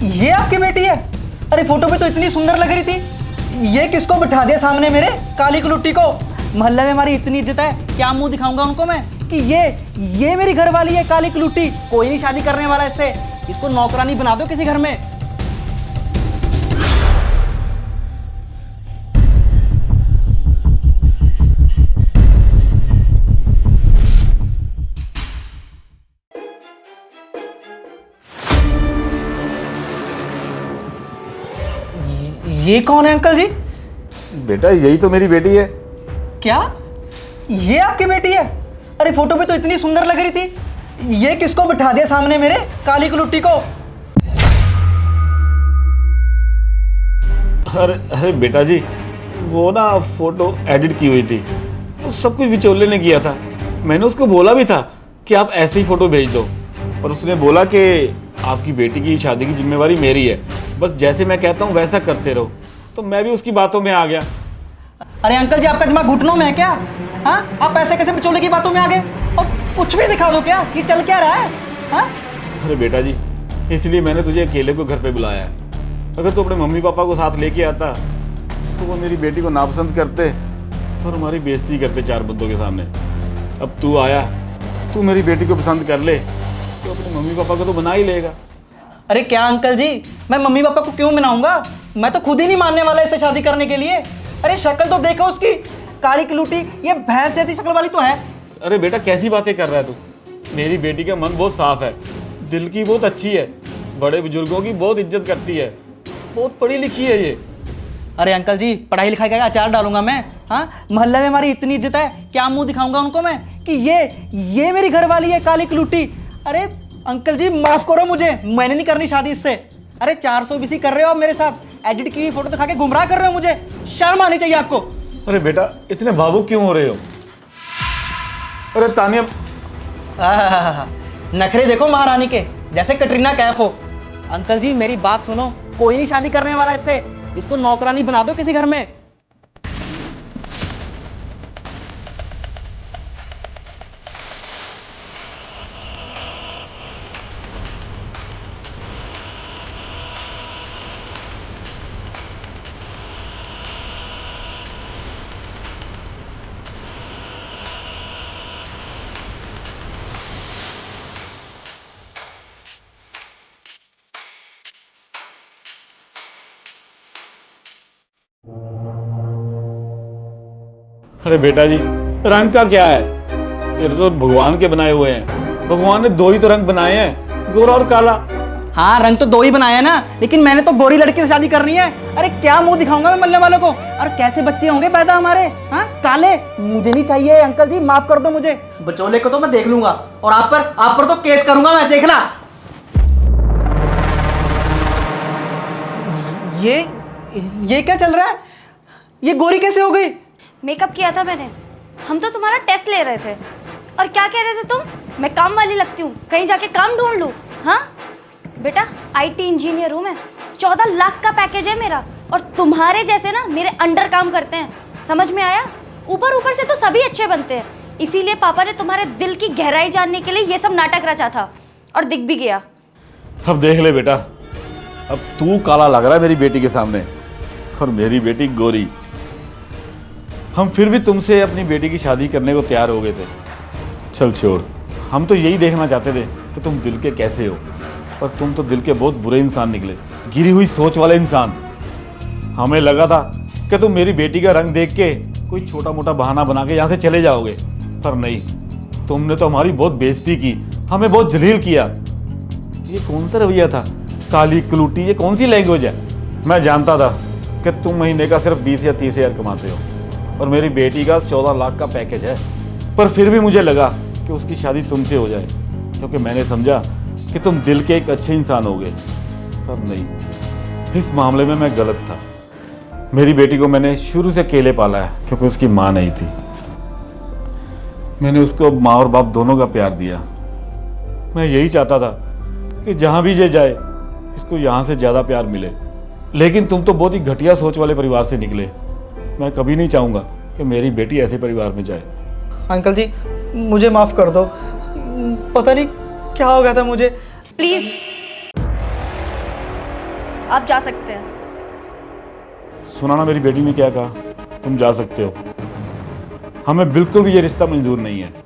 ये आपकी बेटी है? अरे फोटो में तो इतनी सुंदर लग रही थी। ये किसको बिठा दिया सामने मेरे, काली कलुट्टी को? मोहल्ले में हमारी इतनी इज्जत है, क्या मुंह दिखाऊंगा उनको मैं कि ये मेरी घर वाली है काली कलुट्टी। कोई नहीं शादी करने वाला इससे, इसको नौकरानी बना दो किसी घर में। ये कौन है अंकल जी? बेटा यही तो मेरी बेटी है। क्या ये आपकी बेटी है? अरे फोटो पे तो इतनी सुंदर लग रही थी। ये किसको बिठा दिया सामने मेरे, काली कलुट्टी को? अरे बेटा जी, वो ना फोटो एडिट की हुई थी, वो सब कुछ विचोले ने किया था। मैंने उसको बोला भी था कि आप ऐसे ही फोटो भेज दो, और उसने बोला कि आपकी बेटी की शादी की जिम्मेवारी मेरी है, बस जैसे मैं कहता हूँ वैसा करते रहो। तो मैं भी उसकी बातों में आ गया। अरे अंकल जी, आपका दिमाग घुटनों में है क्या? हाँ, आप ऐसे कैसे बिचौले की बातों में आ गए? और कुछ भी दिखा दो क्या, ये चल क्या रहा है? हाँ? अरे बेटा जी, इसलिए मैंने तुझे अकेले को घर पे बुलाया है। अगर तू अपने मम्मी पापा को साथ लेके आता तो वो मेरी बेटी को नापसंद करते और हमारी बेइज्जती करते चार बंदों के सामने। अब तू आया, तू मेरी बेटी को पसंद कर ले तो अपने मम्मी पापा को तो बना ही लेगा। अरे क्या अंकल जी, मैं मम्मी पापा को क्यों मनाऊंगा? मैं तो खुद ही नहीं मानने वाला इसे शादी करने के लिए। अरे शक्ल तो देखो उसकी, काली कलुटी, ये भैंस जैसी शक्ल वाली तो है। अरे बेटा कैसी बातें कर रहा है तू? मेरी बेटी का मन बहुत साफ है, दिल की बहुत अच्छी है, बड़े बुजुर्गों की बहुत इज्जत करती है, बहुत पढ़ी लिखी है ये। अरे अंकल जी, पढ़ाई लिखाई का अचार डालूंगा मैं? हाँ, मोहल्ले में हमारी इतनी इज्जत है, क्या मुंह दिखाऊंगा उनको मैं कि ये मेरी घर वाली है काली कलुटी? अरे अंकल जी माफ करो मुझे, मैंने नहीं करनी शादी इससे। अरे 420 कर रहे हो आप मेरे साथ, एडिट की हुई फोटो दिखा के गुमराह कर रहे हो मुझे। शर्म आनी चाहिए आपको। अरे बेटा इतने भावुक क्यों हो रहे हो? अरे तानिया, नखरे देखो महारानी के, जैसे कटरीना कैफ हो। अंकल जी मेरी बात सुनो, कोई नहीं शादी करने वाला इससे, इसको नौकरानी बना दो किसी घर में। अरे बेटा जी, रंग का क्या है? ये तो भगवान के बनाए हुए हैं। भगवान ने दो ही तो रंग बनाए हैं, गोरा और काला। हाँ, रंग तो दो ही बनाया ना, लेकिन मैंने तो गोरी लड़की से शादी करनी है। अरे क्या मुंह दिखाऊंगा मैं मल्ले वालों को? और कैसे बच्चे होंगे पैदा हमारे? हाँ, काले मुझे नहीं चाहिए। अंकल जी माफ कर दो मुझे, बचोले को तो मैं देख लूंगा, और आप पर तो केस करूंगा मैं, देखना। ये क्या चल रहा है? ये गोरी कैसे हो गई? मेकअप किया था मैंने। हम तो तुम्हारा टेस्ट ले रहे थे। और क्या कह रहे थे तुम? मैं काम वाली लगती हूँ, कहीं जाके काम ढूंढ लूँ? हाँ बेटा, आईटी इंजीनियर हूँ मैं, 14 लाख का पैकेज है मेरा, और तुम्हारे जैसे ना मेरे अंडर काम करते हैं। समझ में आया? ऊपर से तो सभी अच्छे बनते हैं, इसीलिए पापा ने तुम्हारे दिल की गहराई जानने के लिए ये सब नाटक रचा था, और दिख भी गया। अब देख ले बेटा, अब तू काला लग रहा है मेरी बेटी के सामने, और मेरी बेटी गोरी। हम फिर भी तुमसे अपनी बेटी की शादी करने को तैयार हो गए थे। चल छोड़, हम तो यही देखना चाहते थे कि तुम दिल के कैसे हो, पर तुम तो दिल के बहुत बुरे इंसान निकले, गिरी हुई सोच वाले इंसान। हमें लगा था कि तुम मेरी बेटी का रंग देख के कोई छोटा मोटा बहाना बना के यहाँ से चले जाओगे, पर नहीं, तुमने तो हमारी बहुत बेइज्जती की, हमें बहुत जलील किया। ये कौन सा रवैया था? काली कलूटी, ये कौन सी लैंग्वेज है? मैं जानता था कि तुम महीने का सिर्फ 20 या 30 हज़ार कमाते हो, और मेरी बेटी का 14 लाख का पैकेज है, पर फिर भी मुझे लगा कि उसकी शादी तुमसे हो जाए, क्योंकि मैंने समझा कि तुम दिल के एक अच्छे इंसान होगे। पर नहीं, इस मामले में मैं गलत था। मेरी बेटी को मैंने शुरू से अकेले पाला है, क्योंकि उसकी माँ नहीं थी। मैंने उसको माँ और बाप दोनों का प्यार दिया। मैं यही चाहता था कि जहाँ भी ये जाए इसको यहाँ से ज़्यादा प्यार मिले, लेकिन तुम तो बहुत ही घटिया सोच वाले परिवार से निकले। मैं कभी नहीं चाहूँगा कि मेरी बेटी ऐसे परिवार में जाए। अंकल जी मुझे माफ कर दो, पता नहीं क्या हो गया था मुझे। प्लीज आप जा सकते हैं। सुना ना मेरी बेटी ने क्या कहा, तुम जा सकते हो। हमें बिल्कुल भी ये रिश्ता मंजूर नहीं है।